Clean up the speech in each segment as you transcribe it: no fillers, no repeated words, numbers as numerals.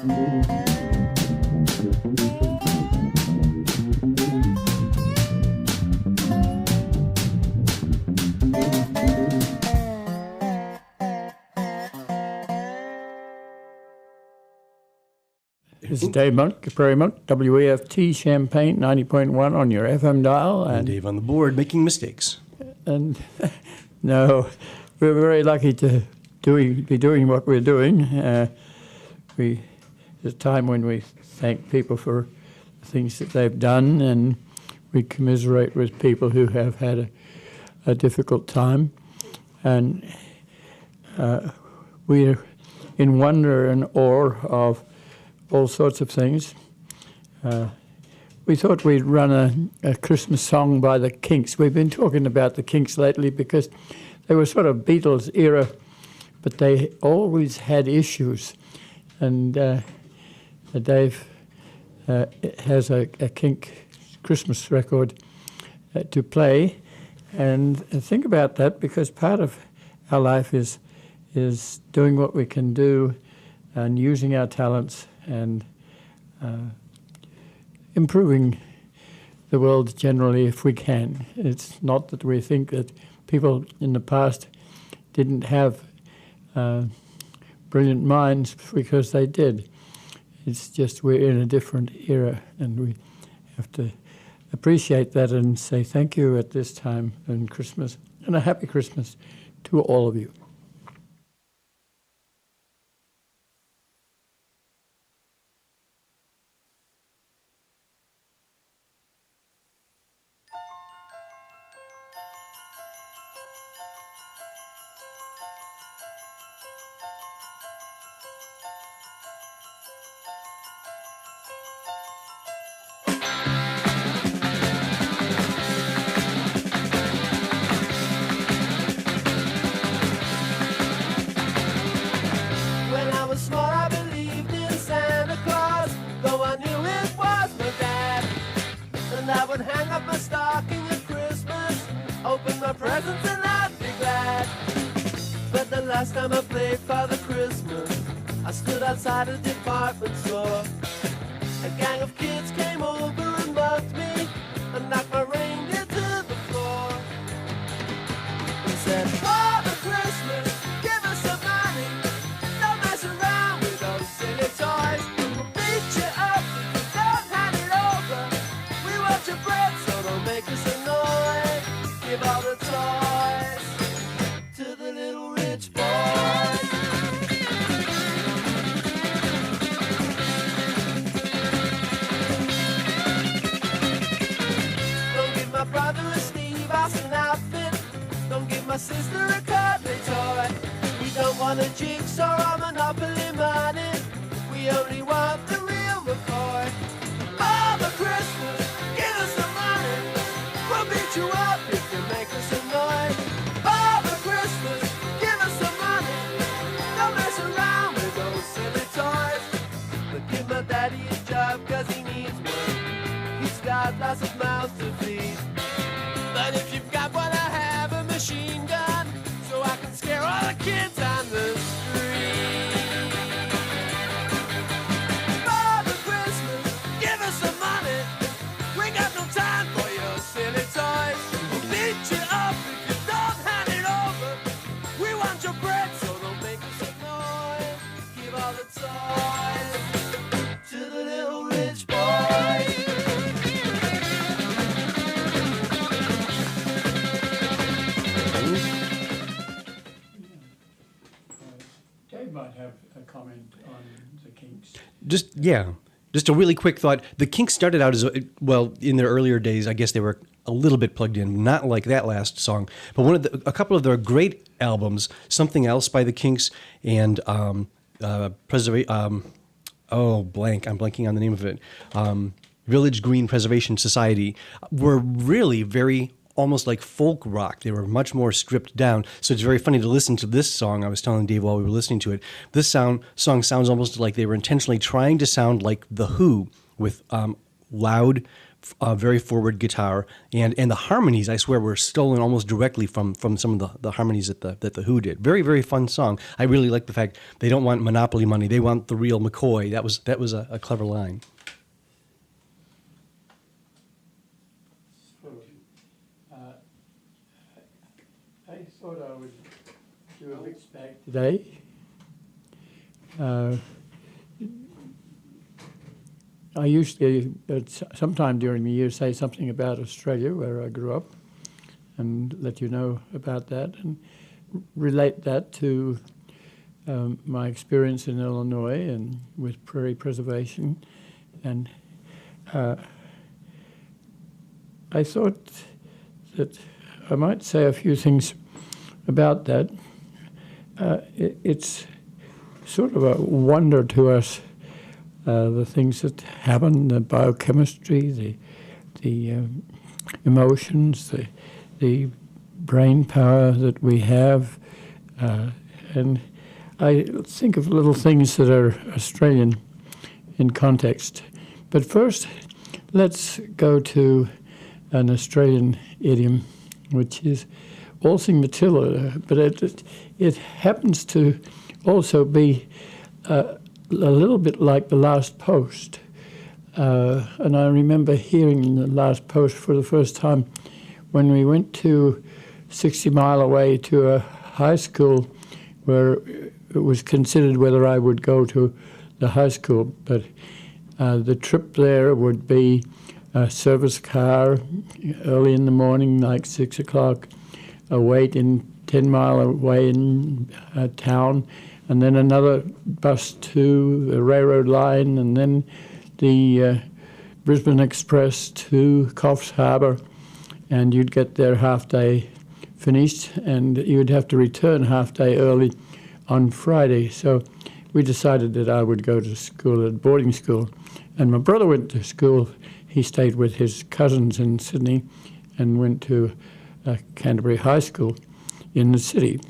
This is Dave Monk, Prairie Monk, WEFT Champaign 90.1 on your FM dial. And Dave on the board making mistakes. And no, we're very lucky to be doing what we're doing. There's a time when we thank people for the things that they've done, and we commiserate with people who have had a difficult time. And we're in wonder and awe of all sorts of things. We thought we'd run a Christmas song by the Kinks. We've been talking about the Kinks lately because they were sort of Beatles era, but they always had issues. And Dave has a Kink Christmas record to play. And think about that, because part of our life is doing what we can do and using our talents and improving the world generally if we can. It's not that we think that people in the past didn't have brilliant minds, because they did. It's just we're in a different era, and we have to appreciate that and say thank you at this time in Christmas, and a happy Christmas to all of you. Outside a department store, a gang of kids came over and mugged me and knocked my reindeer to the floor. They said, "Father Christmas, give us some money. Don't mess around with those silly toys. We'll beat you up if you don't hand it over. We want your bread, so don't make us annoy. Give all the toys to the little rich boys." My sister a cuddly toy. We don't want a jigsaw or Monopoly money. We only want the real McCoy. Father Christmas, give us some money. We'll beat you up if you make us annoyed. Father Christmas, give us some money. Don't mess around with those silly toys. But give my daddy a job, cause he needs one. He's got lots of mouths to feed. But if you've got what I have, a machine gun, so I can scare all the kids on the street. Father Christmas, give us some money. We got no time for your silly toys. We'll beat you up if you don't hand it over. We want your bread, so don't make us annoy. Give all the toys to the little rich boys. Dave might have a comment on the Kinks. Just a really quick thought. The Kinks started out as, well, in their earlier days, I guess they were a little bit plugged in, not like that last song, but a couple of their great albums, Something Else by the Kinks and I'm blanking on the name of it, Village Green Preservation Society, were really very almost like folk rock. They were much more stripped down. So it's very funny to listen to this song. I was telling Dave while we were listening to it, this song sounds almost like they were intentionally trying to sound like The Who, with loud very forward guitar, and the harmonies, I swear, were stolen almost directly from some of the harmonies that the Who did. Very, very fun song. I really like the fact they don't want Monopoly money; they want the real McCoy. That was a clever line. I thought I would do a mix bag today. I usually, sometime during the year, say something about Australia, where I grew up, and let you know about that, and relate that to my experience in Illinois and with prairie preservation. And I thought that I might say a few things about that. It's sort of a wonder to us, the things that happen, the biochemistry, the emotions, the brain power that we have. And I think of little things that are Australian in context. But first, let's go to an Australian idiom, which is waltzing Matilda, but it happens to also be a little bit like the last post. And I remember hearing the last post for the first time when we went to 60 mile away to a high school where it was considered whether I would go to the high school. But the trip there would be a service car early in the morning, like 6 o'clock, a wait in 10 mile away in a town, and then another bus to the railroad line, and then the Brisbane Express to Coffs Harbour, and you'd get there half day finished, and you'd have to return half day early on Friday. So we decided that I would go to school at boarding school, and my brother went to school. He stayed with his cousins in Sydney and went to Canterbury High School in the city.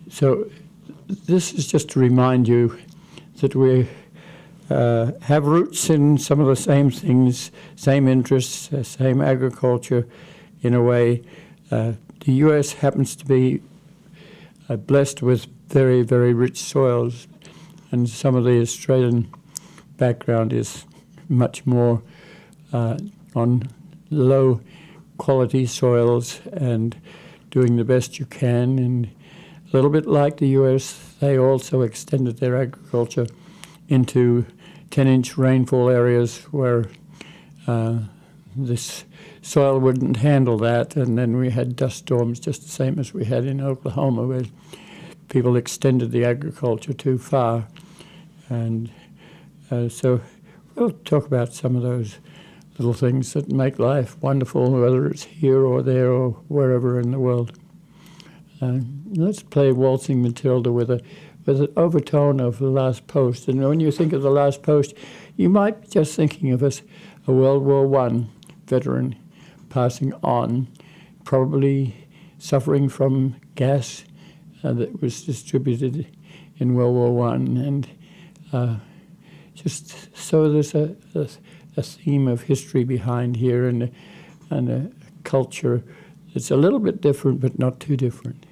So this is just to remind you that we have roots in some of the same things, same interests, same agriculture in a way. The US happens to be blessed with very, very rich soils, and some of the Australian background is much more on low quality soils and doing the best you can. And a little bit like the US, they also extended their agriculture into 10-inch rainfall areas where this soil wouldn't handle that, and then we had dust storms just the same as we had in Oklahoma, where people extended the agriculture too far. And so we'll talk about some of those little things that make life wonderful, whether it's here or there or wherever in the world. Let's play Waltzing Matilda with an overtone of the last post. And when you think of the last post, you might be just thinking of a World War I veteran passing on, probably suffering from gas that was distributed in World War I. And just so there's a theme of history behind here, and a culture that's a little bit different, but not too different.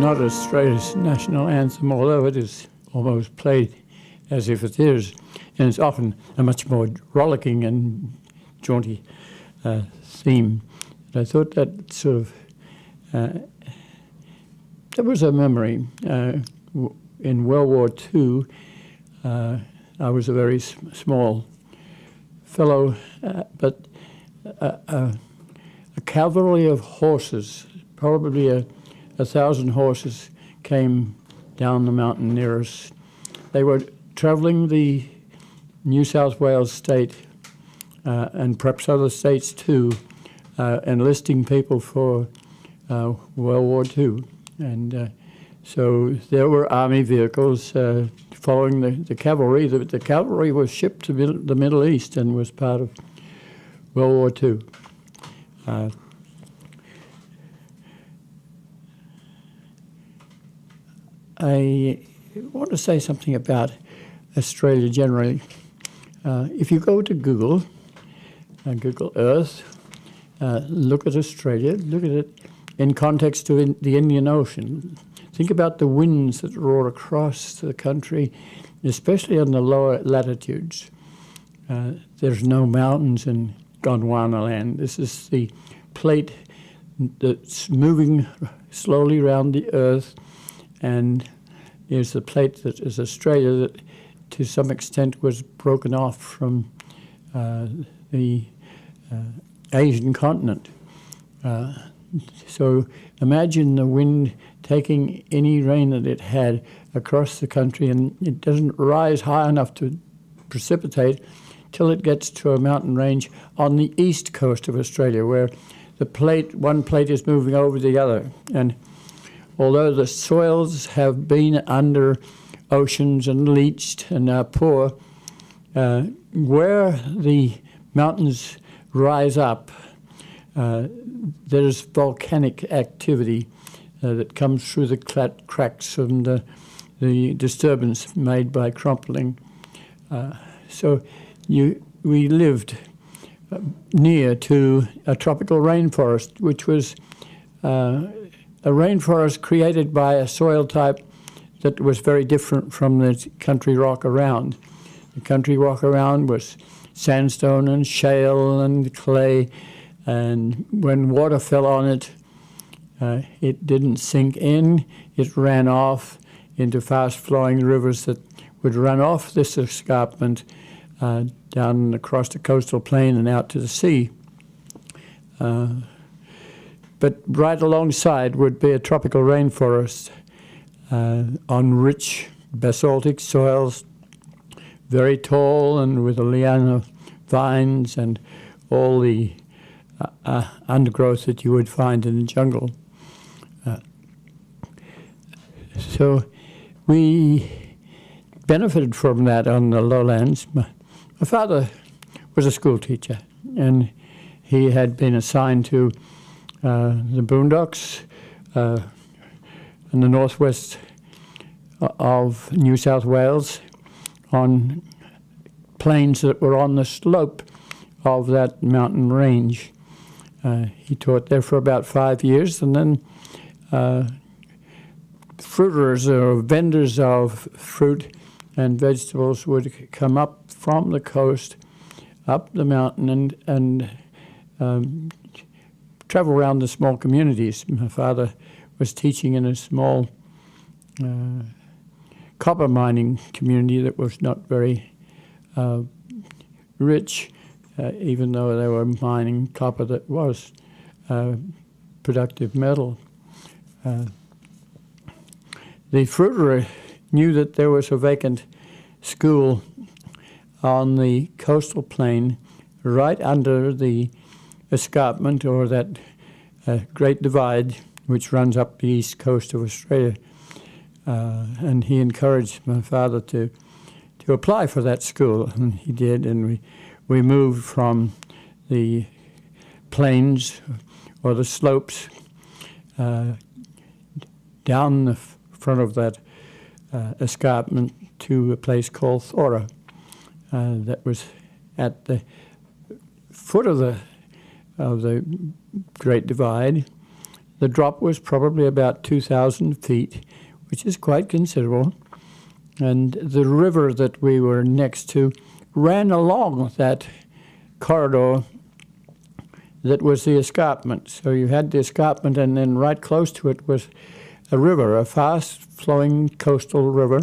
not Australia's national anthem, although it is almost played as if it is, and it's often a much more rollicking and jaunty theme. But I thought that sort of there was a memory. In World War II, I was a very small fellow, but a cavalry of horses, probably 1,000 horses, came down the mountain near us. They were traveling the New South Wales state and perhaps other states too, enlisting people for World War II. And so there were army vehicles following the cavalry. The cavalry was shipped to the Middle East and was part of World War II. I want to say something about Australia generally. If you go to Google, Google Earth, look at Australia, look at it in context to the Indian Ocean. Think about the winds that roar across the country, especially in the lower latitudes. There's no mountains in Gondwana land. This is the plate that's moving slowly around the Earth, and is the plate that is Australia that to some extent was broken off from the Asian continent. So imagine the wind taking any rain that it had across the country, and it doesn't rise high enough to precipitate till it gets to a mountain range on the east coast of Australia, where one plate is moving over the other. And although the soils have been under oceans and leached and are poor, where the mountains rise up, there's volcanic activity that comes through the cracks from the disturbance made by crumpling. So we lived near to a tropical rainforest, which was a rainforest created by a soil type that was very different from the country rock around. The country rock around was sandstone and shale and clay, and when water fell on it, it didn't sink in. It ran off into fast-flowing rivers that would run off this escarpment down across the coastal plain and out to the sea. But right alongside would be a tropical rainforest on rich basaltic soils, very tall and with a liana vines and all the undergrowth that you would find in the jungle. So we benefited from that on the lowlands. My father was a school teacher, and he had been assigned to the boondocks in the northwest of New South Wales on plains that were on the slope of that mountain range. He taught there for about 5 years, and then fruiterers or vendors of fruit and vegetables would come up from the coast, up the mountain, and travel around the small communities. My father was teaching in a small copper mining community that was not very rich, even though they were mining copper that was productive metal. The fruiterer knew that there was a vacant school on the coastal plain right under the escarpment, or that great divide which runs up the east coast of Australia. And he encouraged my father to apply for that school, and he did, and we moved from the plains or the slopes down the front of that escarpment to a place called Thora that was at the foot of the Great Divide. the drop was probably about 2,000 feet, which is quite considerable. And the river that we were next to ran along that corridor that was the escarpment. So you had the escarpment, and then right close to it was a river, a fast-flowing coastal river.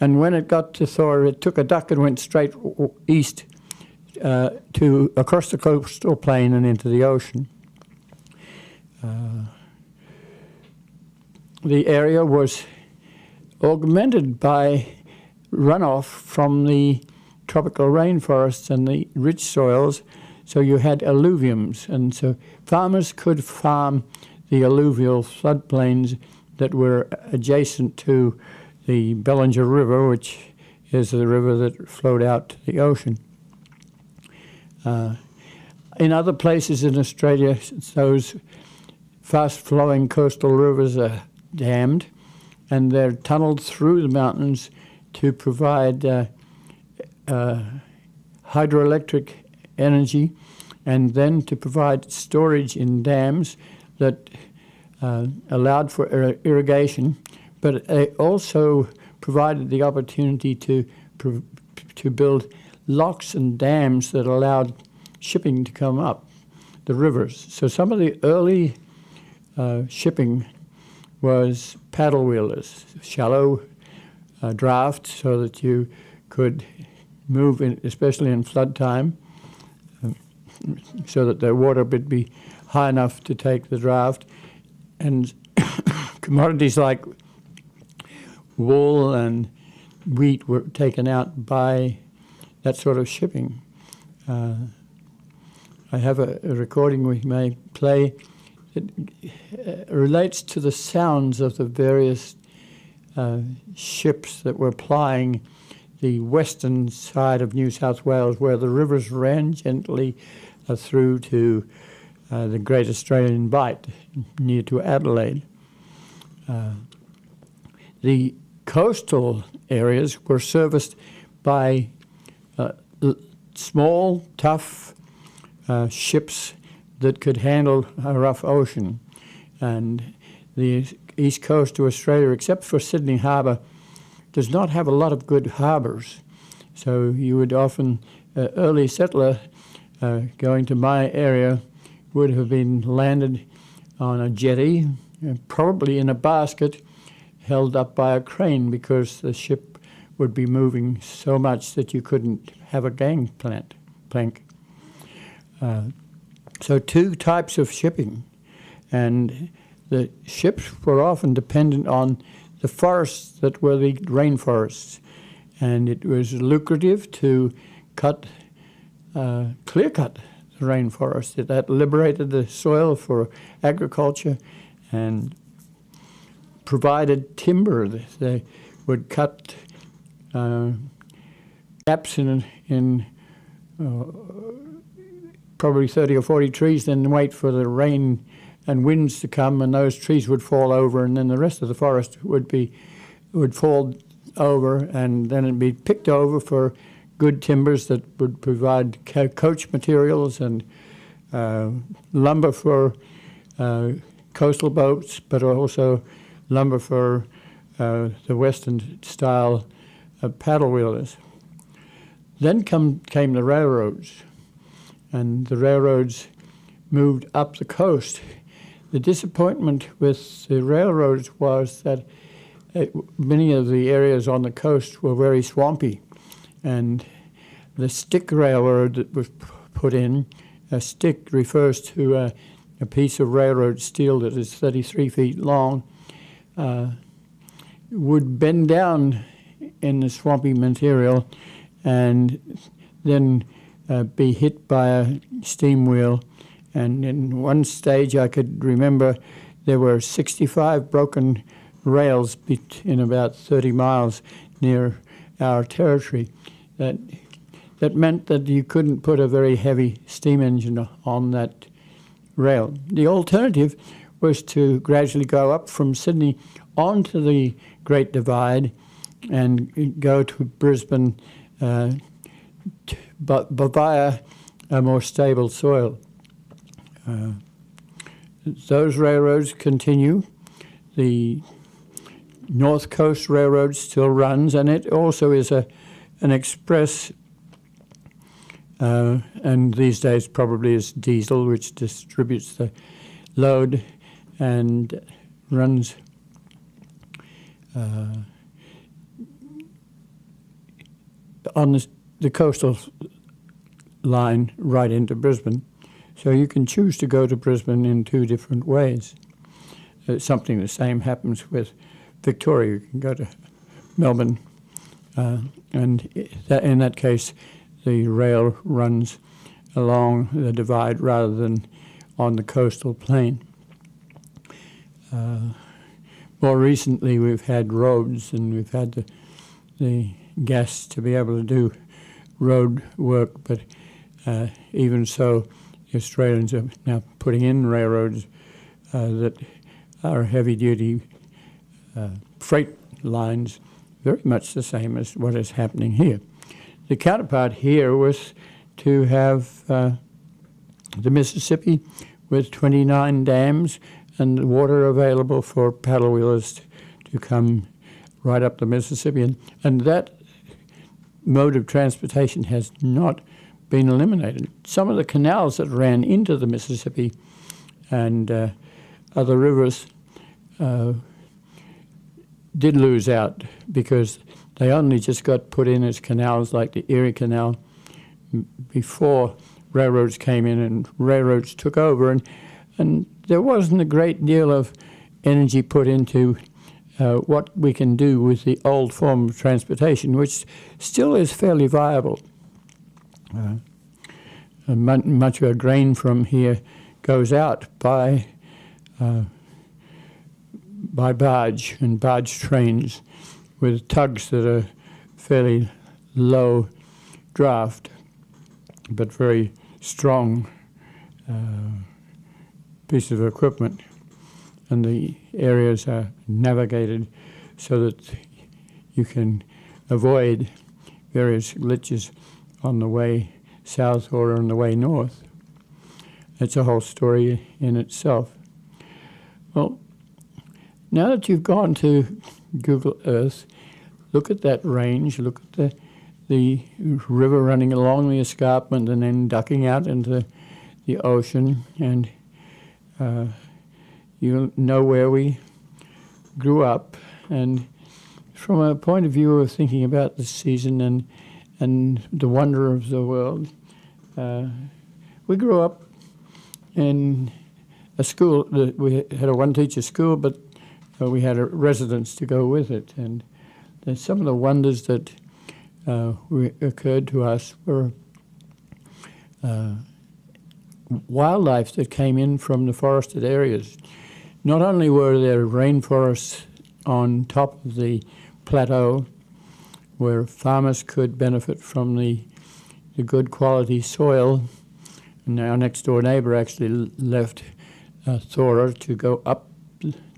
And when it got to Thor, it took a duck and went straight east across the coastal plain and into the ocean. The area was augmented by runoff from the tropical rainforests and the rich soils, so you had alluviums, and so farmers could farm the alluvial floodplains that were adjacent to the Bellinger River, which is the river that flowed out to the ocean. In other places in Australia, those fast-flowing coastal rivers are dammed, and they're tunneled through the mountains to provide hydroelectric energy, and then to provide storage in dams that allowed for irrigation, but it also provided the opportunity to build locks and dams that allowed shipping to come up the rivers. So some of the early shipping was paddle wheelers, shallow draft, so that you could move in, especially in flood time, so that the water would be high enough to take the draft. And commodities like wool and wheat were taken out by that sort of shipping. I have a recording we may play that relates to the sounds of the various ships that were plying the western side of New South Wales, where the rivers ran gently through to the Great Australian Bight, near to Adelaide. The coastal areas were serviced by small, tough ships that could handle a rough ocean. And the east coast of Australia, except for Sydney Harbour, does not have a lot of good harbours. So you would often, early settler going to my area would have been landed on a jetty, probably in a basket, held up by a crane, because the ship would be moving so much that you couldn't have a gangplank. So two types of shipping, and the ships were often dependent on the forests that were the rainforests, and it was lucrative to clear cut the rainforest. That liberated the soil for agriculture and provided timber. They would cut gaps in probably 30 or 40 trees, then wait for the rain and winds to come, and those trees would fall over, and then the rest of the forest would fall over, and then it'd be picked over for good timbers that would provide coach materials and lumber for coastal boats, but also lumber for the Western style paddle wheelers. Then came the railroads, and the railroads moved up the coast. The disappointment with the railroads was that many of the areas on the coast were very swampy, and the stick railroad that was put in, a stick refers to a piece of railroad steel that is 33 feet long, would bend down in the swampy material and then be hit by a steam wheel. And in one stage I could remember there were 65 broken rails in about 30 miles near our territory. That meant that you couldn't put a very heavy steam engine on that rail. The alternative was to gradually go up from Sydney onto the Great Divide and go to Brisbane, but via a more stable soil. those railroads continue. The North Coast Railroad still runs, and it also is an express, and these days probably is diesel, which distributes the load and runs on the coastal line right into Brisbane. So you can choose to go to Brisbane in two different ways. Something the same happens with Victoria. You can go to Melbourne, and in that case, the rail runs along the divide rather than on the coastal plain. More recently, we've had roads, and we've had the gas to be able to do road work, but even so, the Australians are now putting in railroads that are heavy-duty freight lines, very much the same as what is happening here. The counterpart here was to have the Mississippi with 29 dams and water available for paddle wheelers to come right up the Mississippi. And that mode of transportation has not been eliminated. Some of the canals that ran into the Mississippi and other rivers did lose out because they only just got put in as canals like the Erie Canal before railroads came in and railroads took over. And there wasn't a great deal of energy put into what we can do with the old form of transportation, which still is fairly viable. Much of our grain from here goes out by barge and barge trains with tugs that are fairly low draft but very strong piece of equipment, and the areas are navigated so that you can avoid various glitches on the way south or on the way north. It's a whole story in itself. Well, now that you've gone to Google Earth, look at that range, look at the river running along the escarpment and then ducking out into the ocean, and you'll know where we grew up. And from a point of view of thinking about the season and the wonder of the world, we grew up in a school. We had a one-teacher school, but we had a residence to go with it. And some of the wonders that occurred to us were wildlife that came in from the forested areas. Not only were there rainforests on top of the plateau where farmers could benefit from the good quality soil, and our next door neighbor actually left Thora to go up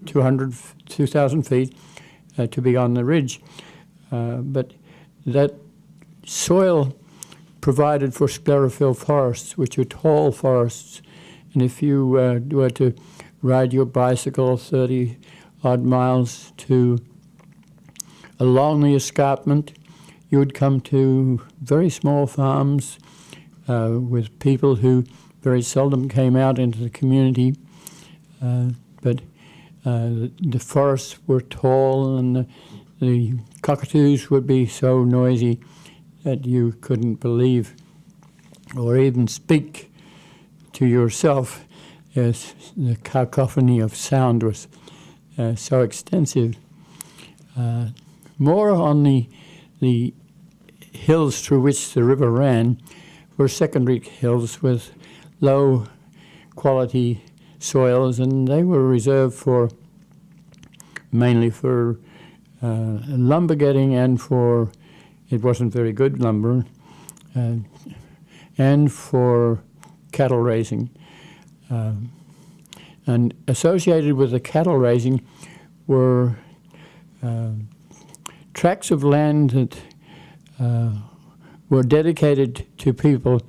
2,000 feet to be on the ridge. But that soil provided for sclerophyll forests, which are tall forests. And if you were to ride your bicycle 30-odd miles along the escarpment, you would come to very small farms with people who very seldom came out into the community. But the forests were tall, and the cockatoos would be so noisy that you couldn't believe or even speak to yourself, as the cacophony of sound was so extensive. More on the hills through which the river ran were secondary hills with low quality soils, and they were reserved mainly for lumber getting and for, it wasn't very good lumber, and for cattle raising. And associated with the cattle raising were tracts of land that were dedicated to people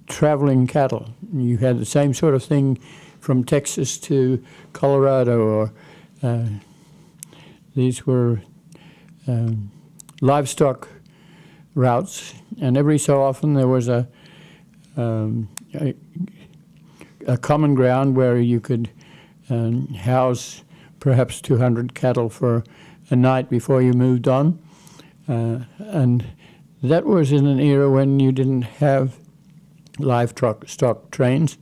traveling cattle. You had the same sort of thing from Texas to Colorado, or these were livestock routes, and every so often there was a common ground where you could house perhaps 200 cattle for a night before you moved on. And that was in an era when you didn't have livestock trains.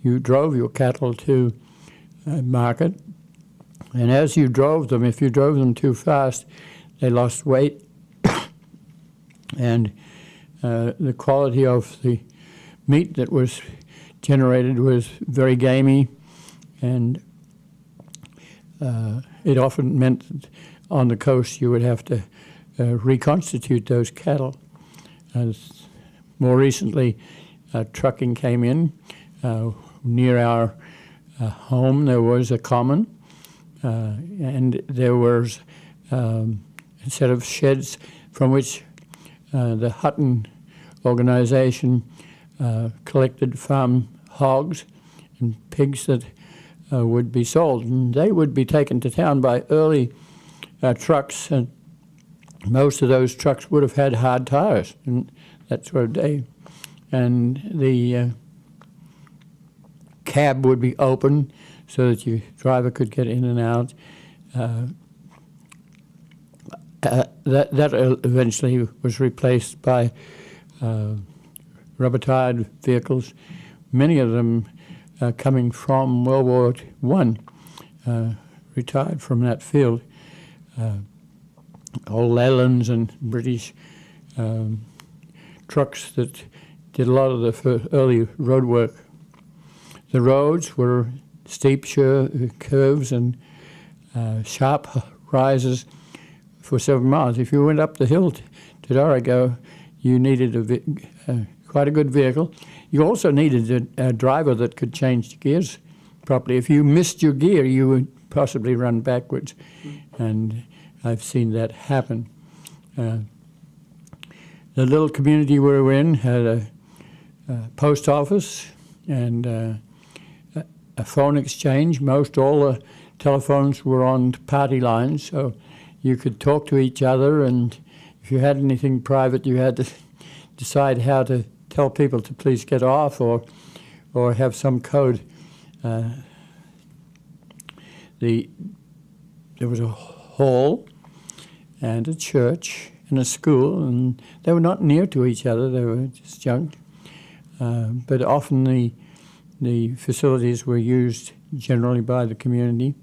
You drove your cattle to market, and as you drove them, if you drove them too fast, they lost weight, and the quality of the meat that was generated was very gamey, and it often meant that on the coast you would have to reconstitute those cattle. More recently, trucking came in. Near our home there was a common, and there was a set of sheds from which the Hutton organization collected farm hogs and pigs that would be sold, and they would be taken to town by early trucks, and most of those trucks would have had hard tires and that sort of day, and the cab would be open so that your driver could get in and out. That eventually was replaced by rubber-tired vehicles, many of them coming from World War I, retired from that field. Old Leylands and British trucks that did a lot of the early road work. The roads were steep curves and sharp rises for 7 miles. If you went up the hill to Dorrigo, you needed quite a good vehicle. You also needed a driver that could change the gears properly. If you missed your gear, you would possibly run backwards, and I've seen that happen. The little community we were in had a post office and a phone exchange. Most all the telephones were on party lines, so you could talk to each other, and if you had anything private, you had to decide how to tell people to please get off, or have some code. There was a hall and a church and a school, and they were not near to each other, they were disjunct. But often the facilities were used generally by the community.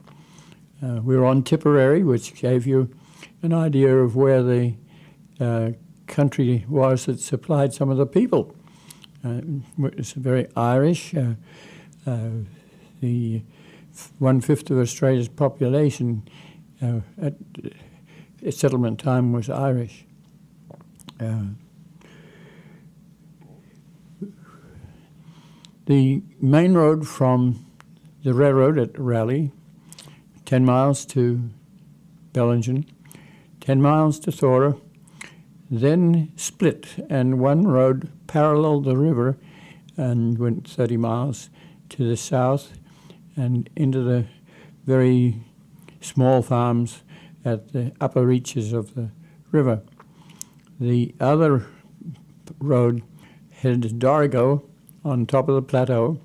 We were on Tipperary, which gave you an idea of where the country was that supplied some of the people. It's very Irish. The 1/5 of Australia's population at settlement time was Irish. The main road from the railroad at Raleigh, 10 miles to Bellingen, 10 miles to Thora, then split, and one road paralleled the river and went 30 miles to the south and into the very small farms at the upper reaches of the river. The other road headed to Dorrigo on top of the plateau,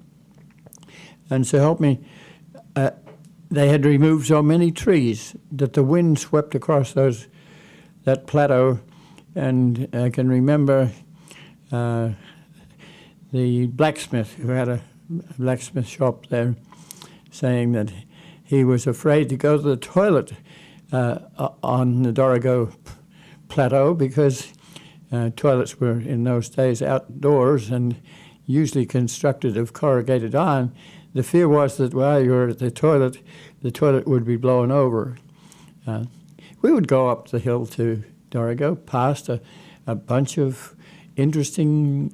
and so help me, they had removed so many trees that the wind swept across that plateau. And I can remember the blacksmith who had a blacksmith shop there saying that he was afraid to go to the toilet on the Dorrigo plateau because toilets were in those days outdoors and usually constructed of corrugated iron. The fear was that while you were at the toilet would be blown over. We would go up the hill to Dorrigo, past a bunch of interesting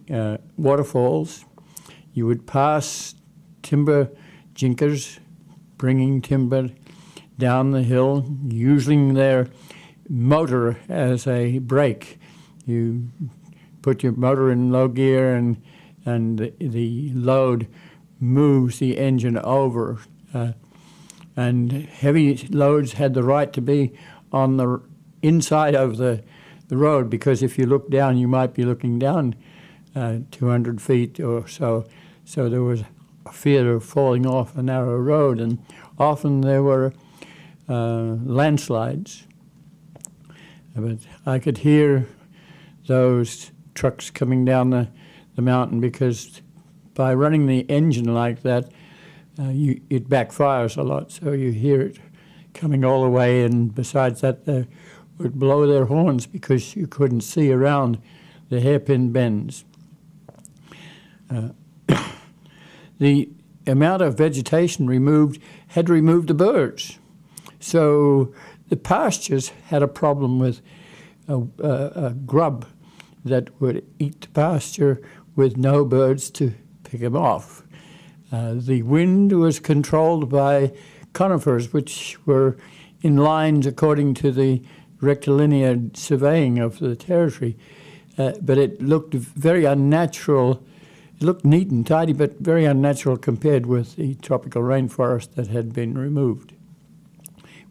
waterfalls. You would pass timber jinkers bringing timber down the hill, using their motor as a brake. You put your motor in low gear and the load moves the engine over. And heavy loads had the right to be on the inside of the road, because if you look down, you might be looking down 200 feet or so. So there was a fear of falling off a narrow road, and often there were landslides. But I could hear those trucks coming down the mountain, because by running the engine like that, it backfires a lot, so you hear it coming all the way, and besides that, they would blow their horns because you couldn't see around the hairpin bends. The amount of vegetation removed had removed the birds, so the pastures had a problem with a grub that would eat the pasture with no birds to pick them off. The wind was controlled by conifers, which were in lines according to the rectilinear surveying of the territory. But it looked very unnatural. It looked neat and tidy, but very unnatural compared with the tropical rainforest that had been removed.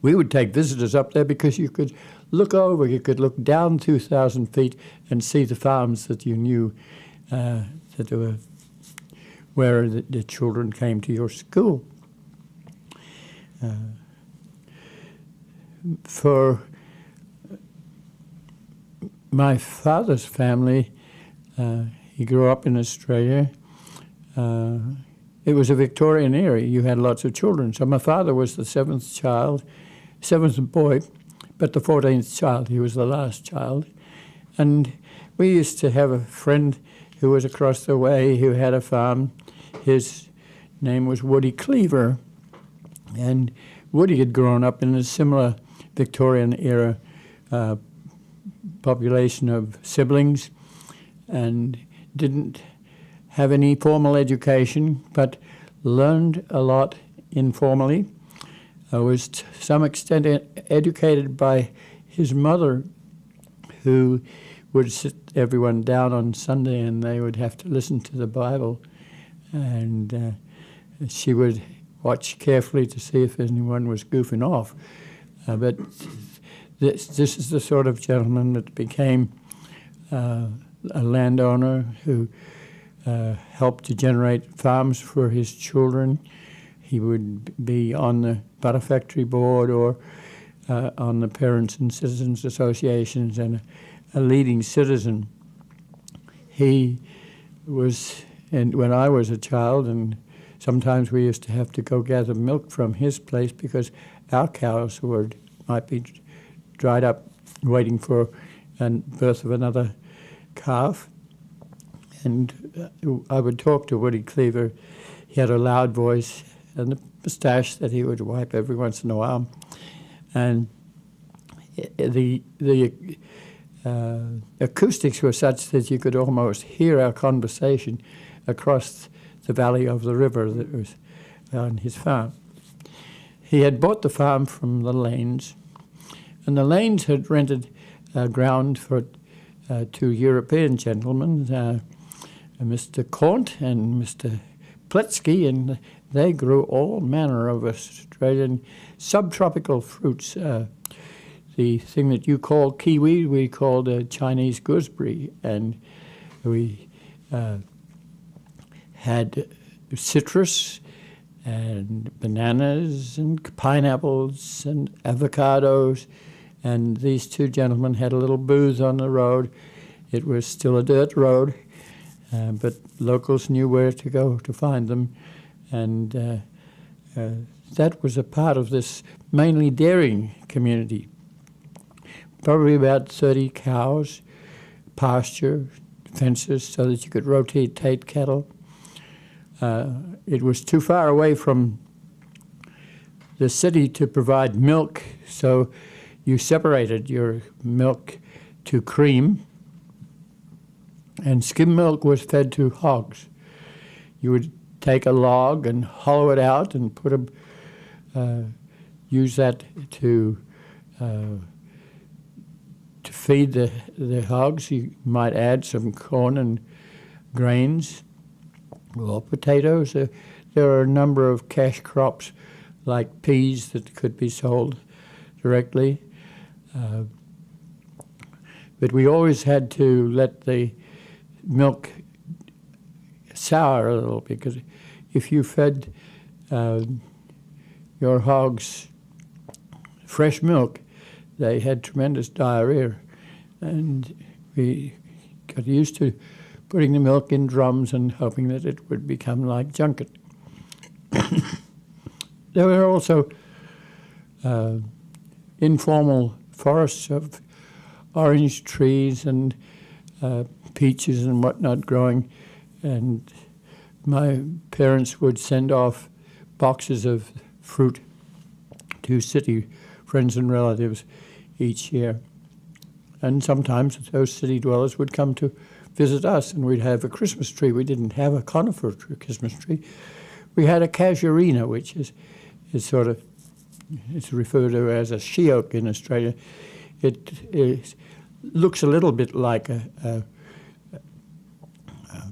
We would take visitors up there because you could look over, you could look down 2,000 feet and see the farms that you knew that were where the children came to your school. For my father's family, he grew up in Australia. It was a Victorian era. You had lots of children. So my father was the seventh boy, but the 14th child. He was the last child. And we used to have a friend who was across the way who had a farm. His name was Woody Cleaver. And Woody had grown up in a similar Victorian era population of siblings and didn't have any formal education, but learned a lot informally. Was to some extent educated by his mother, who would sit everyone down on Sunday and they would have to listen to the Bible. And she would watch carefully to see if anyone was goofing off. But this is the sort of gentleman that became a landowner who helped to generate farms for his children. He would be on the butter factory board or on the Parents and Citizens Associations, and a leading citizen. He was, and when I was a child, and sometimes we used to have to go gather milk from his place because our cows might be dried up waiting for the birth of another calf. And I would talk to Woody Cleaver. He had a loud voice and a moustache that he would wipe every once in a while. And the acoustics were such that you could almost hear our conversation across the valley of the river that was on his farm. He had bought the farm from the Lanes, and the Lanes had rented ground for two European gentlemen, Mr. Cornt and Mr. Pletsky, and they grew all manner of Australian subtropical fruits. The thing that you call kiwi, we called Chinese gooseberry, and we had citrus and bananas and pineapples and avocados, and these two gentlemen had a little booth on the road. It was still a dirt road, but locals knew where to go to find them, and that was a part of this mainly dairying community. Probably about 30 cows, pasture, fences so that you could rotate cattle. It was too far away from the city to provide milk, so you separated your milk to cream, and skim milk was fed to hogs. You would take a log and hollow it out and use that to feed the hogs. You might add some corn and grains or potatoes. there are a number of cash crops like peas that could be sold directly. But we always had to let the milk sour a little, because if you fed your hogs fresh milk, they had tremendous diarrhea. And we got used to putting the milk in drums and hoping that it would become like junket. There were also informal forests of orange trees and peaches and whatnot growing, and my parents would send off boxes of fruit to city friends and relatives each year. And sometimes those city dwellers would come to visit us, and we'd have a Christmas tree. We didn't have a conifer Christmas tree. We had a casuarina, which is sort of, it's referred to as a she-oak in Australia. It looks a little bit like a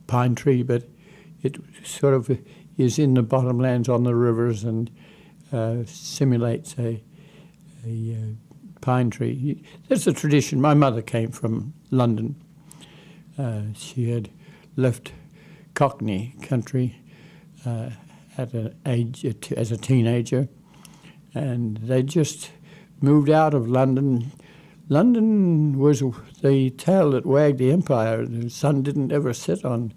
pine tree, but it sort of is in the bottomlands on the rivers and simulates a pine tree. That's a tradition. My mother came from London. She had left Cockney country at an age as a teenager, and they just moved out of London. London was the tail that wagged the empire. The sun didn't ever set on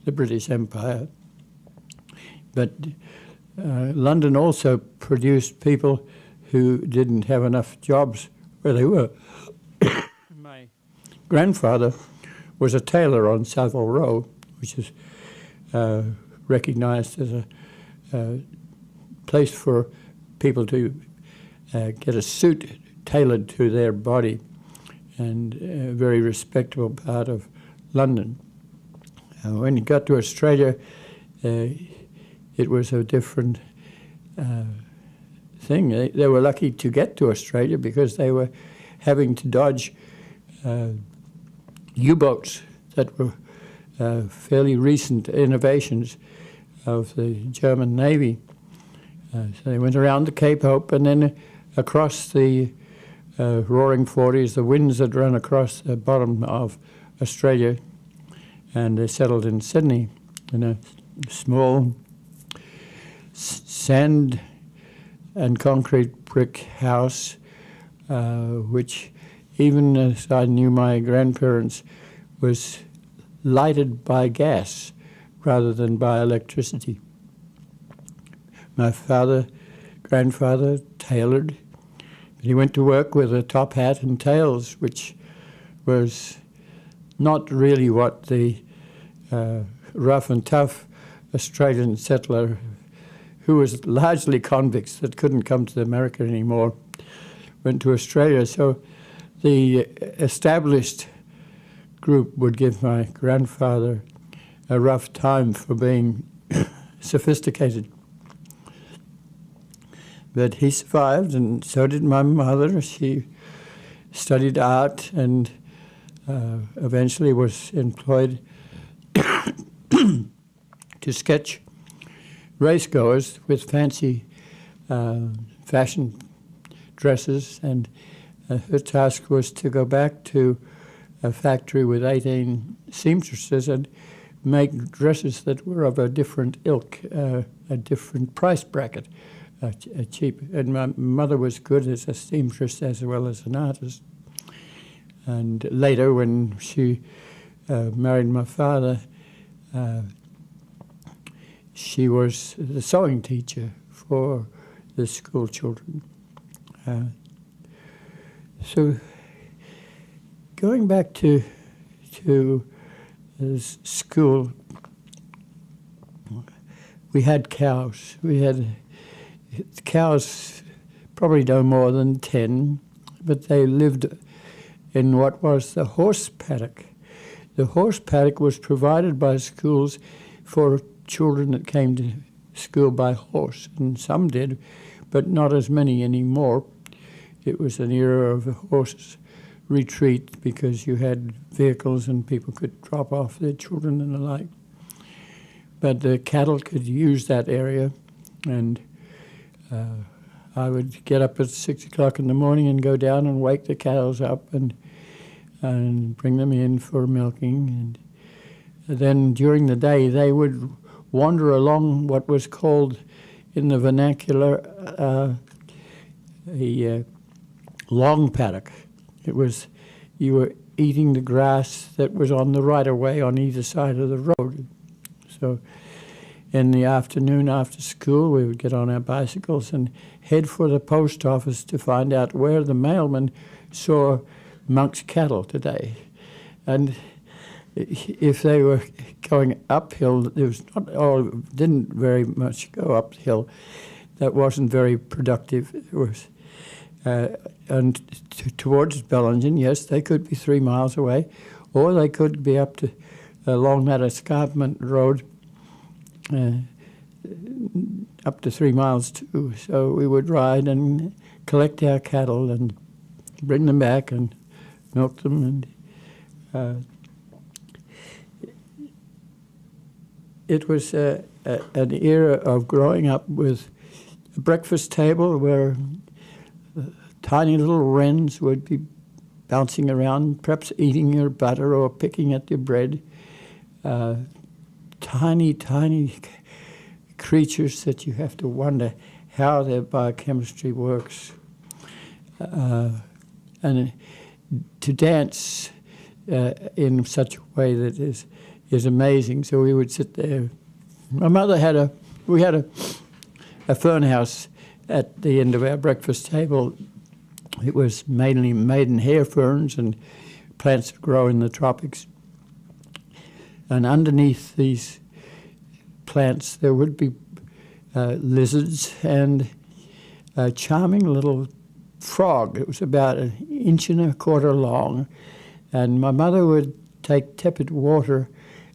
the British Empire. But London also produced people who didn't have enough jobs where they were. My grandfather was a tailor on Savile Row, which is recognized as a place for people to get a suit tailored to their body, and a very respectable part of London. When he got to Australia, it was a different thing. They were lucky to get to Australia because they were having to dodge U-boats that were fairly recent innovations of the German Navy. So they went around the Cape Hope and then across the roaring 40s, the winds had run across the bottom of Australia, and they settled in Sydney in a small sand and concrete brick house, which, even as I knew my grandparents, was lighted by gas rather than by electricity. My grandfather tailored. He went to work with a top hat and tails, which was not really what the rough and tough Australian settler, who was largely convicts that couldn't come to America anymore, went to Australia. So the established group would give my grandfather a rough time for being sophisticated. But he survived, and so did my mother. She studied art and eventually was employed to sketch racegoers with fancy fashion dresses, and her task was to go back to a factory with 18 seamstresses and make dresses that were of a different ilk, a different price bracket. Cheap. And my mother was good as a seamstress as well as an artist. And later, when she married my father, she was the sewing teacher for the school children. So going back to school, we had cows. We had cows, probably no more than 10, but they lived in what was the horse paddock. The horse paddock was provided by schools for children that came to school by horse, and some did, but not as many anymore. It was an era of horse retreat because you had vehicles and people could drop off their children and the like. but the cattle could use that area, and I would get up at 6 o'clock in the morning and go down and wake the cows up and bring them in for milking. And then during the day, they would wander along what was called in the vernacular a long paddock. It was, you were eating the grass that was on the right-of-way on either side of the road. So in the afternoon after school, we would get on our bicycles and head for the post office to find out where the mailman saw Monk's cattle today. And if they were going uphill, there was didn't very much go uphill. That wasn't very productive. It was, and towards Bellingen, yes, they could be 3 miles away, or they could be up to along that escarpment road, up to 3 miles too. So we would ride and collect our cattle and bring them back and milk them. And it was an era of growing up with a breakfast table where tiny little wrens would be bouncing around, perhaps eating your butter or picking at your bread. Tiny, tiny creatures that you have to wonder how their biochemistry works. And to dance in such a way that is amazing. So we would sit there. My mother had we had a fern house at the end of our breakfast table. It was mainly maidenhair ferns and plants that grow in the tropics. And underneath these plants there would be lizards and a charming little frog. It was about 1.25 inches long. And my mother would take tepid water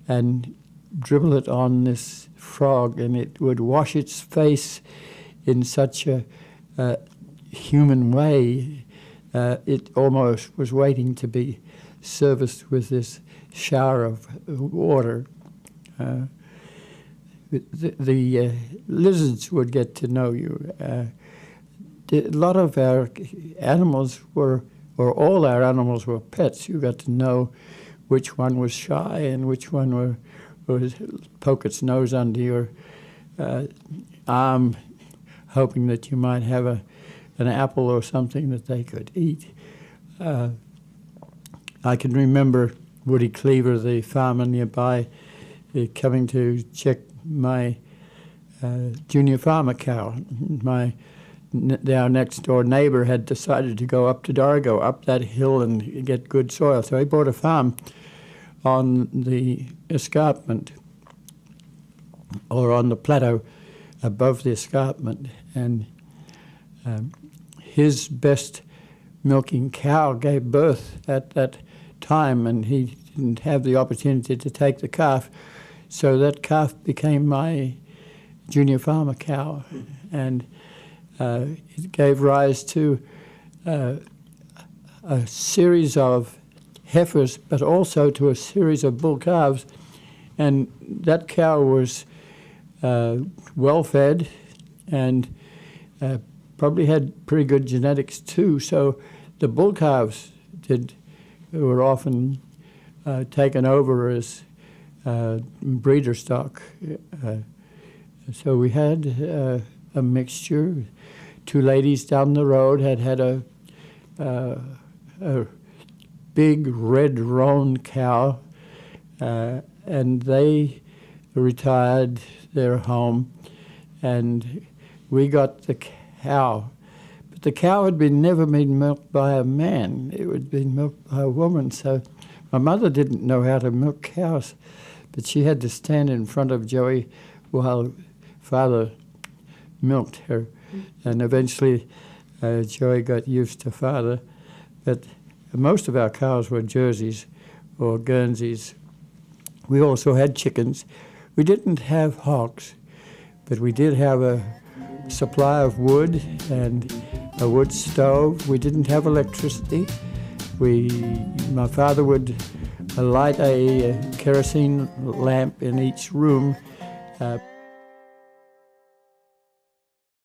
and dribble it on this frog, and it would wash its face in such a human way. It almost was waiting to be serviced with this shower of water. The lizards would get to know you. A lot of our animals were, or all our animals were pets. You got to know which one was shy and which one was poke its nose under your arm, hoping that you might have an apple or something that they could eat. I can remember Woody Cleaver, the farmer nearby, coming to check my junior farmer cow. Our next door neighbor had decided to go up to Dargo, up that hill and get good soil. So he bought a farm on the escarpment, or on the plateau above the escarpment. And his best milking cow gave birth at that time, and he didn't have the opportunity to take the calf. So that calf became my junior farmer cow. And it gave rise to a series of heifers, but also to a series of bull calves. And that cow was well fed and probably had pretty good genetics too. So the bull calves were often taken over as breeder stock. So we had a mixture. Two ladies down the road had a big red roan cow, and they retired their home, and we got the cow. But the cow had never been milked by a man. It had been milked by a woman. So my mother didn't know how to milk cows, but she had to stand in front of Joey while Father milked her. And eventually Joey got used to Father. But most of our cows were Jerseys or Guernseys. We also had chickens. We didn't have hogs, but we did have a supply of wood and a wood stove. We didn't have electricity. My father would light a kerosene lamp in each room Uh,